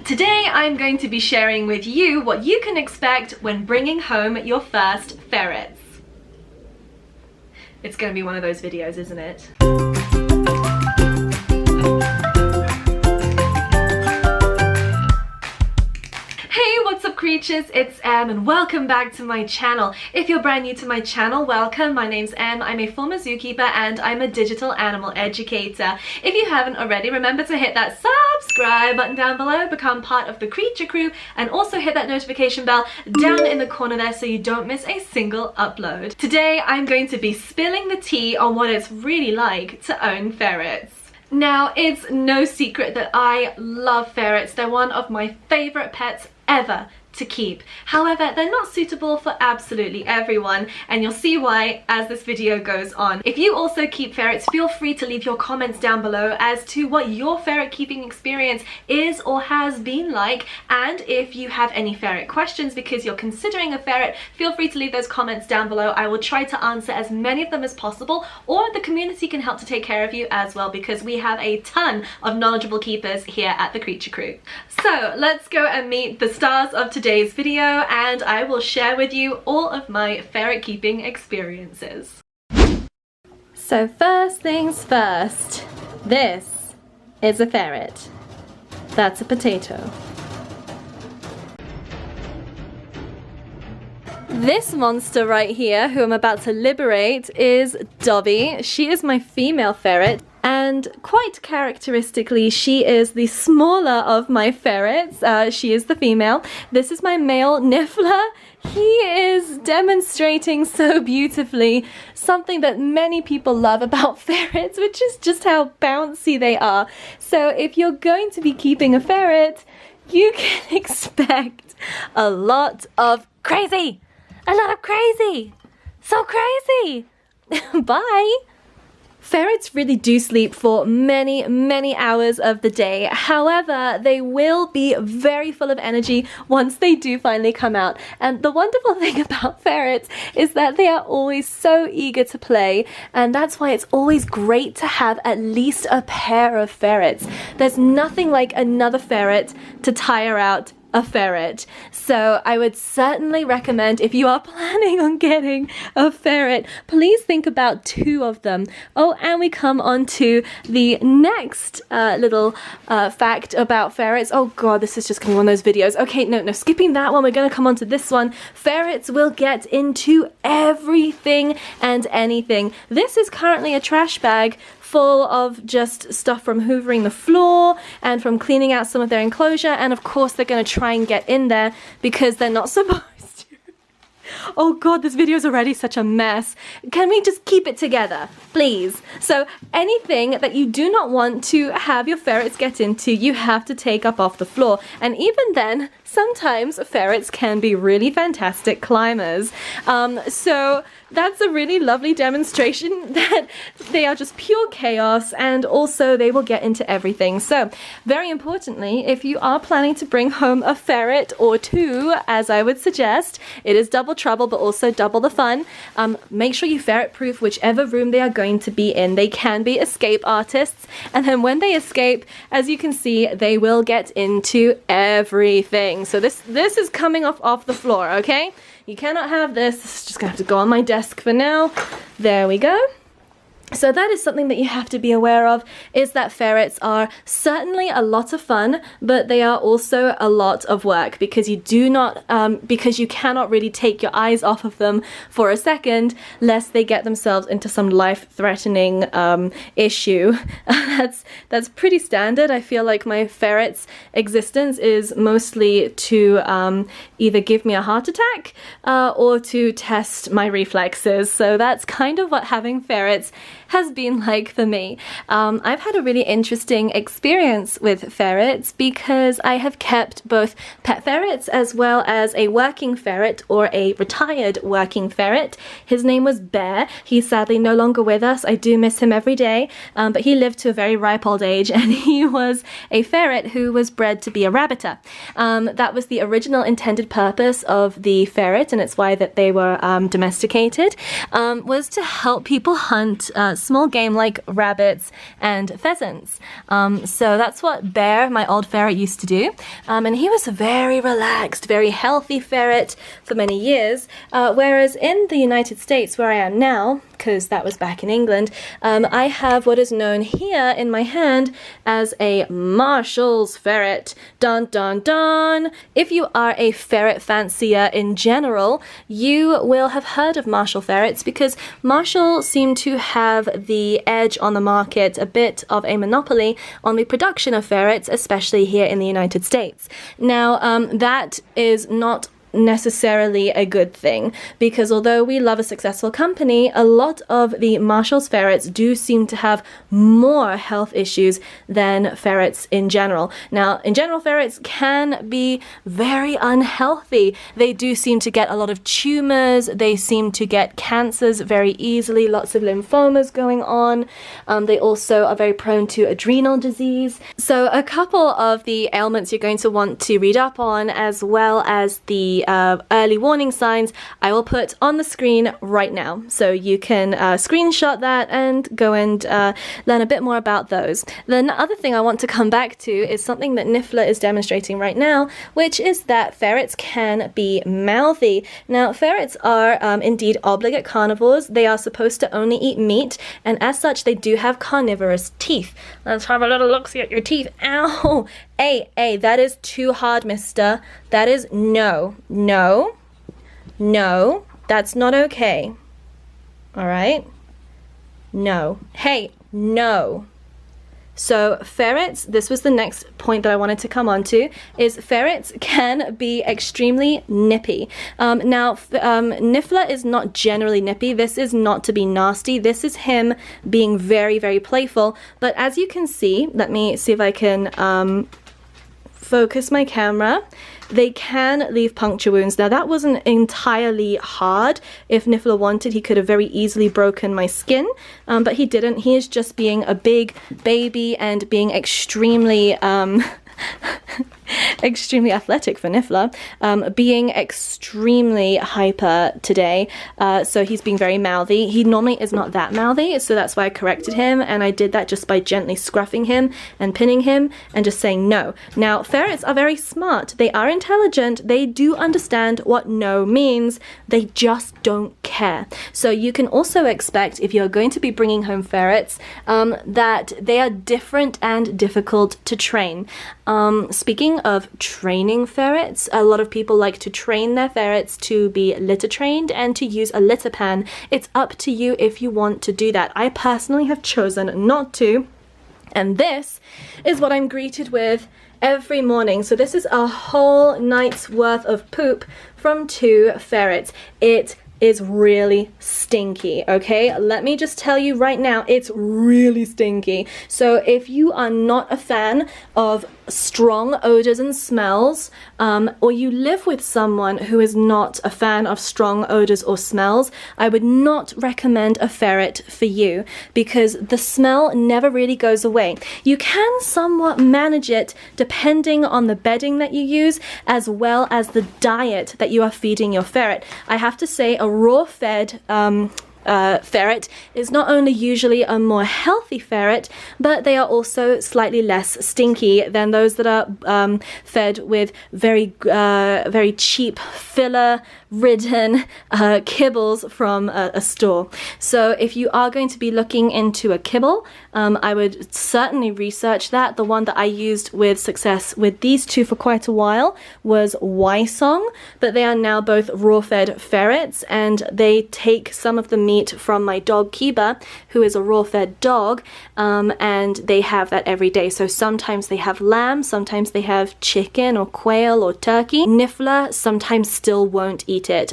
Today I'm going to be sharing with you what you can expect when bringing home your first ferrets. It's going to be one of those videos, isn't it? What's up creatures, it's Em and welcome back to my channel. If you're brand new to my channel, welcome. My name's Em, I'm a former zookeeper and I'm a digital animal educator. If you haven't already, remember to hit that subscribe button down below, become part of the creature crew, and also hit that notification bell down in the corner there so you don't miss a single upload. Today I'm going to be spilling the tea on what it's really like to own ferrets. Now, it's no secret that I love ferrets. They're one of my favorite pets ever to keep. However, they're not suitable for absolutely everyone, and you'll see why as this video goes on. If you also keep ferrets, feel free to leave your comments down below as to what your ferret keeping experience is or has been like, and if you have any ferret questions because you're considering a ferret, feel free to leave those comments down below. I will try to answer as many of them as possible, or the community can help to take care of you as well because we have a ton of knowledgeable keepers here at the Creature Crew. So let's go and meet the stars of today's video, and I will share with you all of my ferret keeping experiences. So first things first, this is a ferret. That's a potato. This monster right here, who I'm about to liberate, is Dobby. She is my female ferret. And quite characteristically, she is the smaller of my ferrets. She is the female. This is my male Niffler. He is demonstrating so beautifully something that many people love about ferrets, which is just how bouncy they are. So if you're going to be keeping a ferret, you can expect a lot of crazy. A lot of crazy. So crazy. Bye. Ferrets really do sleep for many hours of the day. However, they will be very full of energy once they do finally come out. And the wonderful thing about ferrets is that they are always so eager to play, and that's why it's always great to have at least a pair of ferrets. There's nothing like another ferret to tire out a ferret. So I would certainly recommend, if you are planning on getting a ferret, please think about 2 of them. Oh, and we come on to the next little fact about ferrets. Oh god, this is just gonna be one of those videos. Okay, no, skipping that one, we're gonna come on to this one. Ferrets will get into everything and anything. This is currently a trash bag full of just stuff from hoovering the floor and from cleaning out some of their enclosure, and of course they're going to try and get in there because they're not supposed to. Oh god, this video is already such a mess. Can we just keep it together, please? So anything that you do not want to have your ferrets get into, you have to take up off the floor. And even then, sometimes ferrets can be really fantastic climbers. So that's a really lovely demonstration that they are just pure chaos, and also they will get into everything. So very importantly, if you are planning to bring home a ferret or 2, as I would suggest, it is double trouble but also double the fun. Make sure you ferret proof whichever room they are going to be in. They can be escape artists, and then when they escape, as you can see, they will get into everything. So this is coming off the floor, okay? You cannot have this. This is just gonna have to go on my desk for now. There we go. So that is something that you have to be aware of, is that ferrets are certainly a lot of fun, but they are also a lot of work because you cannot really take your eyes off of them for a second lest they get themselves into some life-threatening issue. That's pretty standard. I feel like my ferret's existence is mostly to either give me a heart attack or to test my reflexes. So that's kind of what having ferrets has been like for me. I've had a really interesting experience with ferrets because I have kept both pet ferrets as well as a working ferret, or a retired working ferret. His name was Bear. He's sadly no longer with us. I do miss him every day, but he lived to a very ripe old age, and he was a ferret who was bred to be a rabbiter. That was the original intended purpose of the ferret, and it's why that they were domesticated, was to help people hunt small game like rabbits and pheasants. So that's what Bear, my old ferret, used to do. And he was a very relaxed, very healthy ferret for many years. Whereas in the United States, where I am now, because that was back in England, I have what is known here in my hand as a Marshall's ferret. Dun dun dun! If you are a ferret fancier in general, you will have heard of Marshall ferrets because Marshall seem to have the edge on the market, a bit of a monopoly on the production of ferrets, especially here in the United States. Now, that is not necessarily a good thing, because although we love a successful company, a lot of the Marshall's ferrets do seem to have more health issues than ferrets in general. Now, in general, ferrets can be very unhealthy. They do seem to get a lot of tumors, they seem to get cancers very easily, lots of lymphomas going on. They also are very prone to adrenal disease. So a couple of the ailments you're going to want to read up on, as well as the early warning signs, I will put on the screen right now. So you can screenshot that and go and learn a bit more about those. The other thing I want to come back to is something that Niffler is demonstrating right now, which is that ferrets can be mouthy. Now, ferrets are indeed obligate carnivores. They are supposed to only eat meat, and as such, they do have carnivorous teeth. Let's have a little look-see at your teeth. Ow! Hey, that is too hard, mister. That is no, that's not okay. All right? No. Hey, no. So ferrets, this was the next point that I wanted to come on to, is ferrets can be extremely nippy. Now, Niffler is not generally nippy. This is not to be nasty. This is him being very, very playful. But as you can see, let me see if I can focus my camera. They can leave puncture wounds. Now, that wasn't entirely hard. If Niffler wanted, he could have very easily broken my skin, but he didn't. He is just being a big baby and being extremely extremely athletic for Niffler, being extremely hyper today, so he's being very mouthy. He normally is not that mouthy, so that's why I corrected him, and I did that just by gently scruffing him and pinning him and just saying no. Now, ferrets are very smart. They are intelligent. They do understand what no means. They just don't care. So you can also expect, if you're going to be bringing home ferrets, that they are different and difficult to train. Speaking of training ferrets, a lot of people like to train their ferrets to be litter trained and to use a litter pan. It's up to you if you want to do that. I personally have chosen not to, and this is what I'm greeted with every morning. So this is a whole night's worth of poop from 2 ferrets. It is really stinky, okay? Let me just tell you right now, it's really stinky. So if you are not a fan of strong odors and smells, or you live with someone who is not a fan of strong odors or smells, I would not recommend a ferret for you, because the smell never really goes away. You can somewhat manage it depending on the bedding that you use, as well as the diet that you are feeding your ferret. I have to say, a raw fed ferret is not only usually a more healthy ferret, but they are also slightly less stinky than those that are fed with very cheap filler-ridden kibbles from a store. So if you are going to be looking into a kibble, I would certainly research that. The one that I used with success with these 2 for quite a while was Ysong, but they are now both raw-fed ferrets, and they take some of the meat from my dog Kiba, who is a raw-fed dog, and they have that every day. So sometimes they have lamb, sometimes they have chicken or quail or turkey. Niffler sometimes still won't eat it.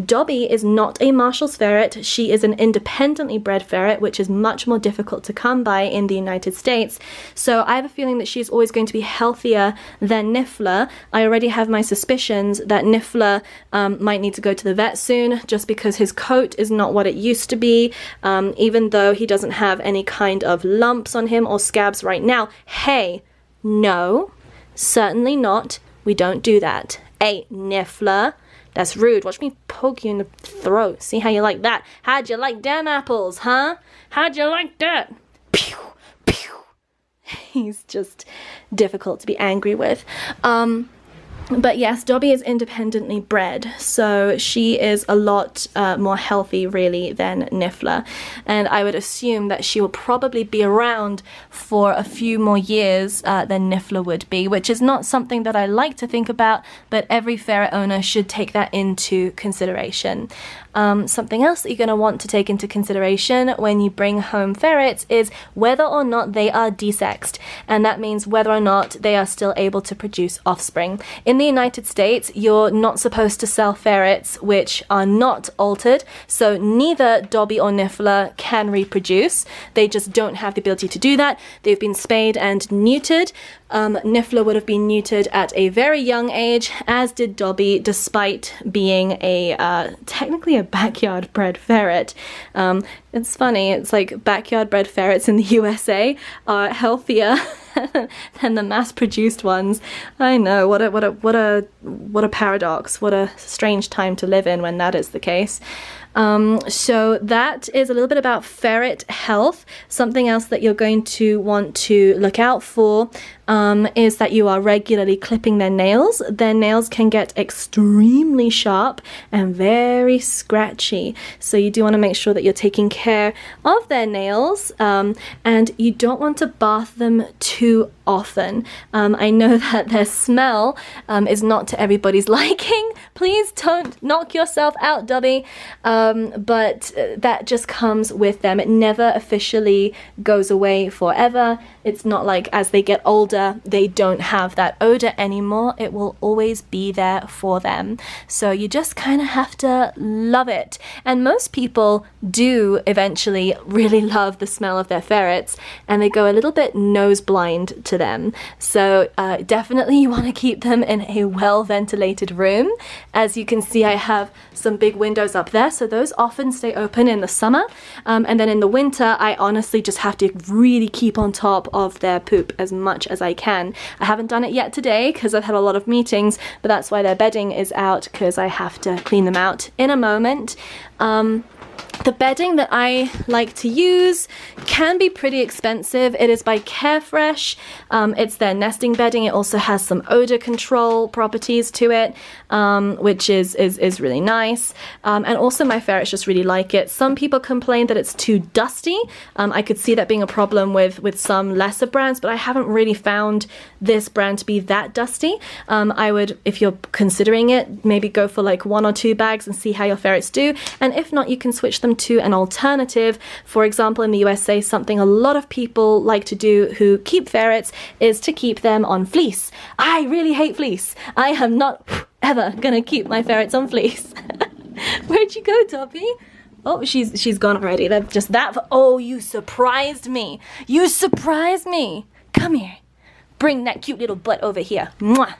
Dobby is not a Marshall's ferret. She is an independently bred ferret, which is much more difficult to come by in the United States. So I have a feeling that she's always going to be healthier than Niffler. I already have my suspicions that Niffler might need to go to the vet soon, just because his coat is not what it used to be, even though he doesn't have any kind of lumps on him or scabs right now. Hey, no, certainly not. We don't do that. Hey, Niffler, that's rude. Watch me poke you in the throat. See how you like that? How'd you like them apples, huh? How'd you like that? Pew, pew. He's just difficult to be angry with. But yes, Dobby is independently bred, so she is a lot more healthy, really, than Niffler. And I would assume that she will probably be around for a few more years than Niffler would be, which is not something that I like to think about, but every ferret owner should take that into consideration. Something else that you're going to want to take into consideration when you bring home ferrets is whether or not they are desexed, and that means whether or not they are still able to produce offspring. In the United States, you're not supposed to sell ferrets which are not altered, so neither Dobby or Niffler can reproduce. They just don't have the ability to do that. They've been spayed and neutered. Niffler would have been neutered at a very young age, as did Dobby, despite being technically a backyard bred ferret. It's funny, it's like backyard bred ferrets in the USA are healthier than the mass-produced ones. I know, what a paradox, what a strange time to live in when that is the case. So that is a little bit about ferret health. Something else that you're going to want to look out for is that you are regularly clipping their nails. Their nails can get extremely sharp and very scratchy. So you do want to make sure that you're taking care of their nails, and you don't want to bath them too often. I know that their smell is not to everybody's liking. Please don't knock yourself out, Dobby. But that just comes with them. It never officially goes away forever. It's not like as they get older, they don't have that odor anymore. It will always be there for them. So you just kind of have to love it. And most people do eventually really love the smell of their ferrets, and they go a little bit nose blind to them. So definitely you want to keep them in a well-ventilated room. As you can see, I have some big windows up there, so those often stay open in the summer. And then in the winter, I honestly just have to really keep on top of their poop as much as I can. I haven't done it yet today because I've had a lot of meetings, but that's why their bedding is out, because I have to clean them out in a moment. The bedding that I like to use can be pretty expensive. It is by Carefresh. It's their nesting bedding. It also has some odor control properties to it, which is really nice. And also my ferrets just really like it. Some people complain that it's too dusty. I could see that being a problem with some lesser brands, but I haven't really found this brand to be that dusty. I would, if you're considering it, maybe go for like 1 or 2 bags and see how your ferrets do. And if not, you can switch them to an alternative. For example, in the USA, something a lot of people like to do who keep ferrets is to keep them on fleece. I really hate fleece. I am not ever gonna keep my ferrets on fleece. Where'd you go, Dobby? Oh, she's gone already. That's just that. Oh, you surprised me. You surprised me. Come here. Bring that cute little butt over here. Mwah.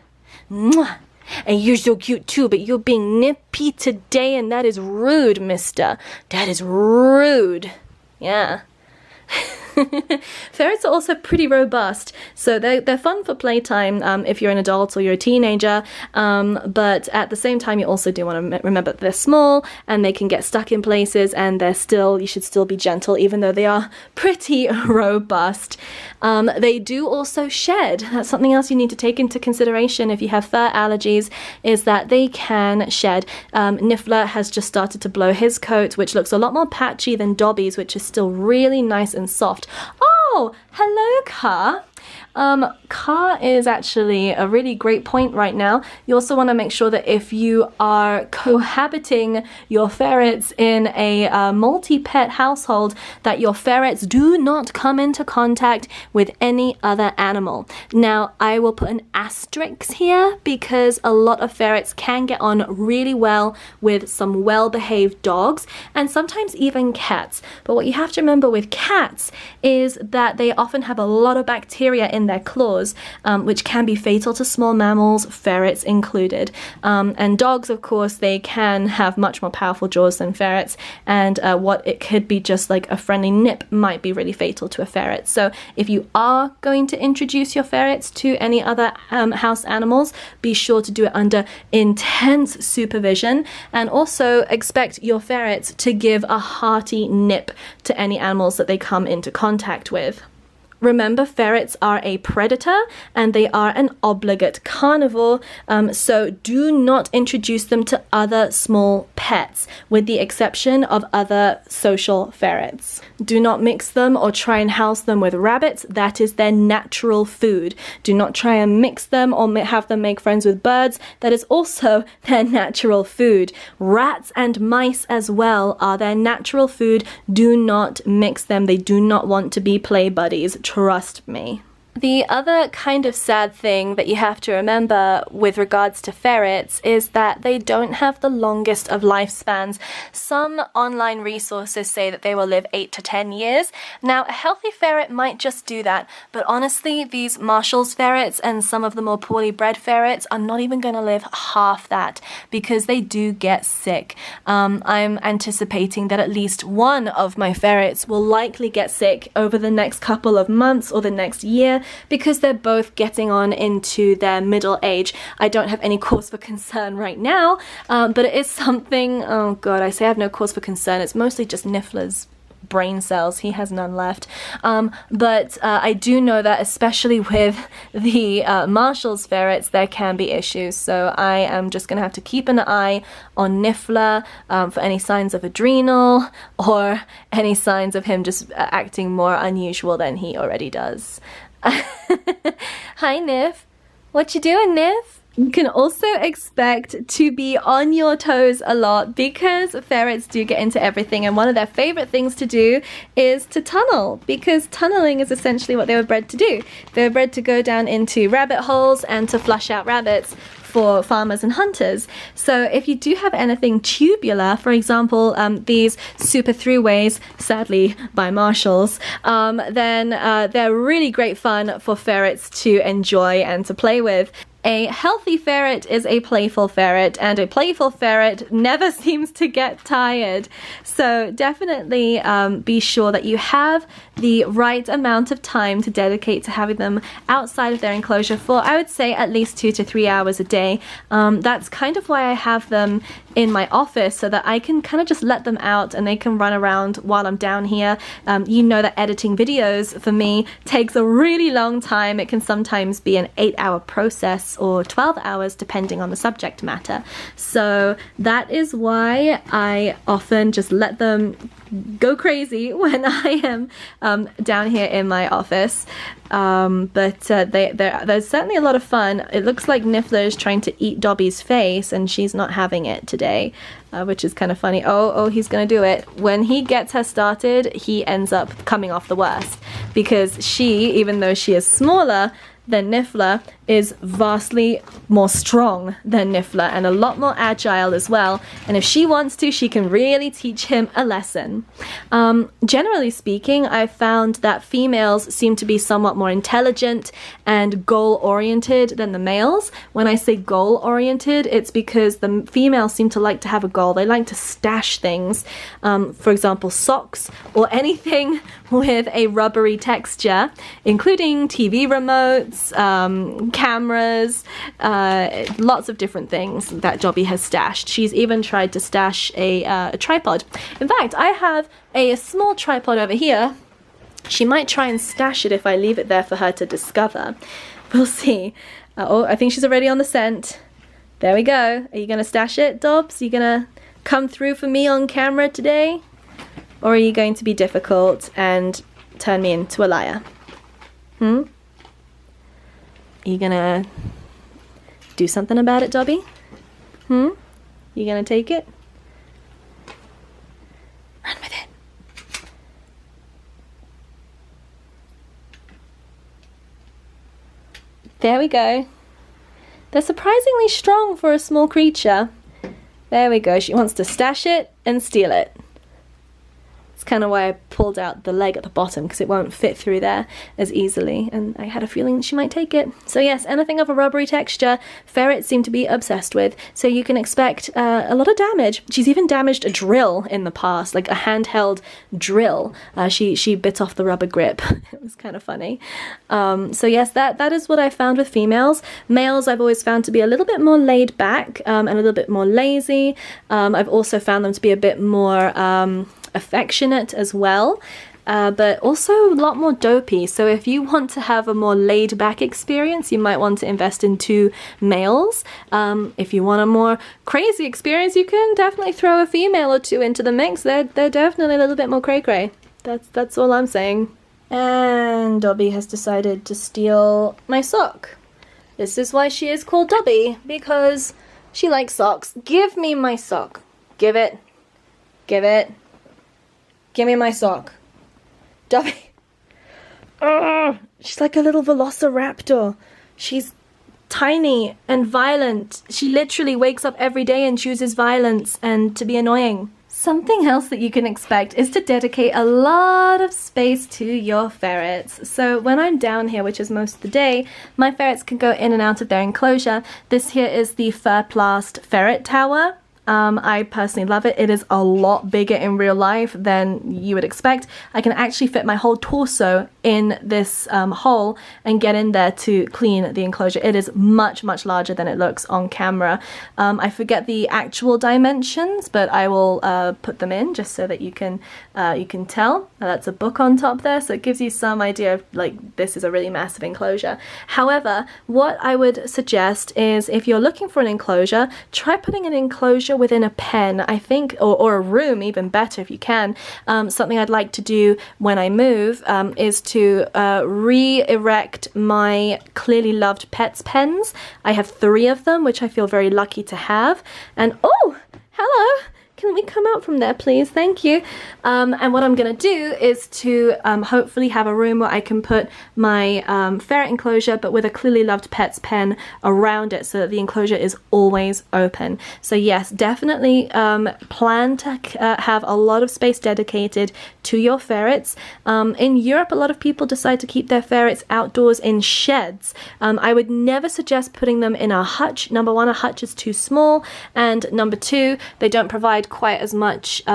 Mwah. And you're so cute too, but you're being nippy today, and that is rude, mister. That is rude. Yeah. Ferrets are also pretty robust, so they're fun for playtime if you're an adult or you're a teenager, but at the same time you also do want to remember that they're small and they can get stuck in places, and you should still be gentle even though they are pretty robust. They do also shed. That's something else you need to take into consideration if you have fur allergies, is that they can shed. Niffler has just started to blow his coat, which looks a lot more patchy than Dobby's, which is still really nice and soft. Oh, hello, Car. Car is actually a really great point right now. You also want to make sure that if you are cohabiting your ferrets in a multi-pet household, that your ferrets do not come into contact with any other animal. Now, I will put an asterisk here because a lot of ferrets can get on really well with some well-behaved dogs and sometimes even cats. But what you have to remember with cats is that they often have a lot of bacteria bacteria in their claws, which can be fatal to small mammals, ferrets included. And dogs, of course, they can have much more powerful jaws than ferrets, and what it could be just like a friendly nip might be really fatal to a ferret. So if you are going to introduce your ferrets to any other house animals, be sure to do it under intense supervision, and also expect your ferrets to give a hearty nip to any animals that they come into contact with. Remember, ferrets are a predator and they are an obligate carnivore, so do not introduce them to other small pets, with the exception of other social ferrets. Do not mix them or try and house them with rabbits. That is their natural food. Do not try and mix them or have them make friends with birds. That is also their natural food. Rats and mice as well are their natural food. Do not mix them. They do not want to be play buddies. Trust me. The other kind of sad thing that you have to remember with regards to ferrets is that they don't have the longest of lifespans. Some online resources say that they will live 8 to 10 years. Now, a healthy ferret might just do that, but honestly, these Marshall's ferrets and some of the more poorly bred ferrets are not even going to live half that, because they do get sick. I'm anticipating that at least one of my ferrets will likely get sick over the next couple of months or the next year, because they're both getting on into their middle age. I don't have any cause for concern right now, but it is something, oh god, I say I have no cause for concern. It's mostly just Niffler's brain cells. He has none left. But I do know that especially with the Marshall's ferrets, there can be issues. So I am just going to have to keep an eye on Niffler for any signs of adrenal or any signs of him just acting more unusual than he already does. Hi, Niff. What you doing, Niff? You can also expect to be on your toes a lot, because ferrets do get into everything, and one of their favorite things to do is to tunnel, because tunneling is essentially what they were bred to do. They were bred to go down into rabbit holes and to flush out rabbits for farmers and hunters. So if you do have anything tubular, for example, these super throughways, sadly by Marshalls, then they're really great fun for ferrets to enjoy and to play with. A healthy ferret is a playful ferret, and a playful ferret never seems to get tired. So definitely be sure that you have the right amount of time to dedicate to having them outside of their enclosure for, I would say, at least 2 to 3 hours a day. That's kind of why I have them in my office, so that I can kind of just let them out and they can run around while I'm down here. You know that editing videos for me takes a really long time. It can sometimes be an 8-hour process, or 12 hours depending on the subject matter. So that is why I often just let them go crazy when I am down here in my office. But there's certainly a lot of fun. It looks like Niffler is trying to eat Dobby's face, and she's not having it today, which is kind of funny. Oh, he's gonna do it. When he gets her started, he ends up coming off the worst, because she, even though she is smaller than Niffler, is vastly more strong than Niffler and a lot more agile as well. And if she wants to, she can really teach him a lesson. Generally speaking, I've found that females seem to be somewhat more intelligent and goal-oriented than the males. When I say goal-oriented, it's because the females seem to like to have a goal. They like to stash things, for example, socks or anything with a rubbery texture, including TV remotes, cameras, lots of different things that Dobby has stashed. She's even tried to stash a tripod. In fact, I have a small tripod over here. She might try and stash it if I leave it there for her to discover. We'll see. Oh, I think she's already on the scent. There we go. Are you going to stash it, Dobbs? Are you going to come through for me on camera today? Or are you going to be difficult and turn me into a liar? Are you gonna do something about it, Dobby? You gonna take it? Run with it. There we go. They're surprisingly strong for a small creature. There we go. She wants to stash it and steal it. It's kind of why I pulled out the leg at the bottom, because it won't fit through there as easily, and I had a feeling that she might take it. So yes, anything of a rubbery texture, ferrets seem to be obsessed with, so you can expect a lot of damage. She's even damaged a drill in the past, like a handheld drill. She bit off the rubber grip. It was kind of funny. So yes, that is what I found with females. Males I've always found to be a little bit more laid back and a little bit more lazy. I've also found them to be a bit more affectionate as well, but also a lot more dopey. So if you want to have a more laid back experience, you might want to invest in 2 males. If you want a more crazy experience, you can definitely throw a female or 2 into the mix. They're definitely a little bit more cray-cray. That's all I'm saying. And Dobby has decided to steal my sock. This is why she is called Dobby, because she likes socks. Give me my sock. Give it. Give it. Give me my sock. Dobby. Ugh, she's like a little velociraptor. She's tiny and violent. She literally wakes up every day and chooses violence and to be annoying. Something else that you can expect is to dedicate a lot of space to your ferrets. So when I'm down here, which is most of the day, my ferrets can go in and out of their enclosure. This here is the Furplast Ferret Tower. I personally love it. It is a lot bigger in real life than you would expect. I can actually fit my whole torso in this hole and get in there to clean the enclosure. It is much, much larger than it looks on camera. I forget the actual dimensions, but I will put them in just so that you can tell. That's a book on top there, so it gives you some idea of, like, this is a really massive enclosure. However, what I would suggest is, if you're looking for an enclosure, try putting an enclosure within a pen, I think, or a room, even better if you can. Something I'd like to do when I move is to re-erect my Clearly Loved Pets pens. I have 3 of them, which I feel very lucky to have. And oh, hello! Can we come out from there, please? Thank you. And what I'm going to do is to hopefully have a room where I can put my ferret enclosure, but with a Clearly Loved Pets pen around it, so that the enclosure is always open. So yes, definitely plan to have a lot of space dedicated to your ferrets. In Europe, a lot of people decide to keep their ferrets outdoors in sheds. I would never suggest putting them in a hutch. Number 1, a hutch is too small, and number 2, they don't provide quite as much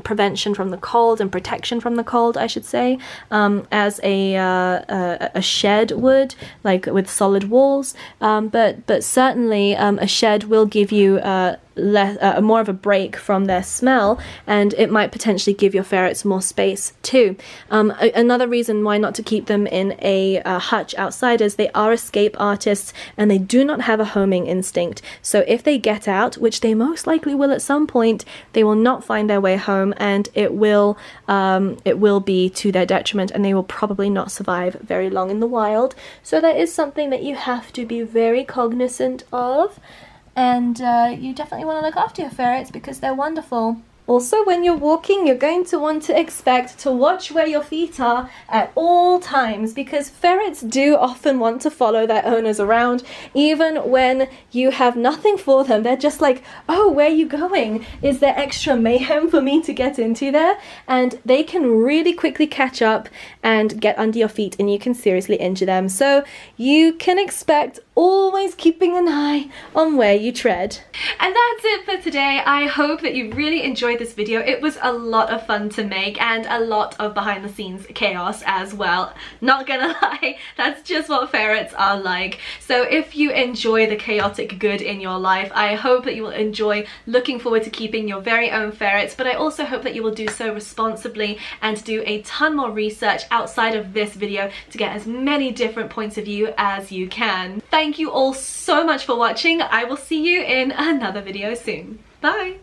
prevention from the cold and protection from the cold, I should say, as a shed would, like with solid walls. But certainly a shed will give you more of a break from their smell, and it might potentially give your ferrets more space too. Another reason why not to keep them in a hutch outside is they are escape artists and they do not have a homing instinct. So if they get out, which they most likely will at some point, they will not find their way home, and it will be to their detriment, and they will probably not survive very long in the wild. So that is something that you have to be very cognizant of. And you definitely want to look after your ferrets because they're wonderful. Also, when you're walking, you're going to want to expect to watch where your feet are at all times, because ferrets do often want to follow their owners around, even when you have nothing for them. They're just like, oh, where are you going? Is there extra mayhem for me to get into there? And they can really quickly catch up and get under your feet, and you can seriously injure them. So you can expect always keeping an eye on where you tread. And that's it for today. I hope that you really enjoyed this video. It was a lot of fun to make and a lot of behind the scenes chaos as well. Not gonna lie, that's just what ferrets are like. So if you enjoy the chaotic good in your life, I hope that you will enjoy looking forward to keeping your very own ferrets, but I also hope that you will do so responsibly and do a ton more research outside of this video to get as many different points of view as you can. Thank you all so much for watching. I will see you in another video soon. Bye!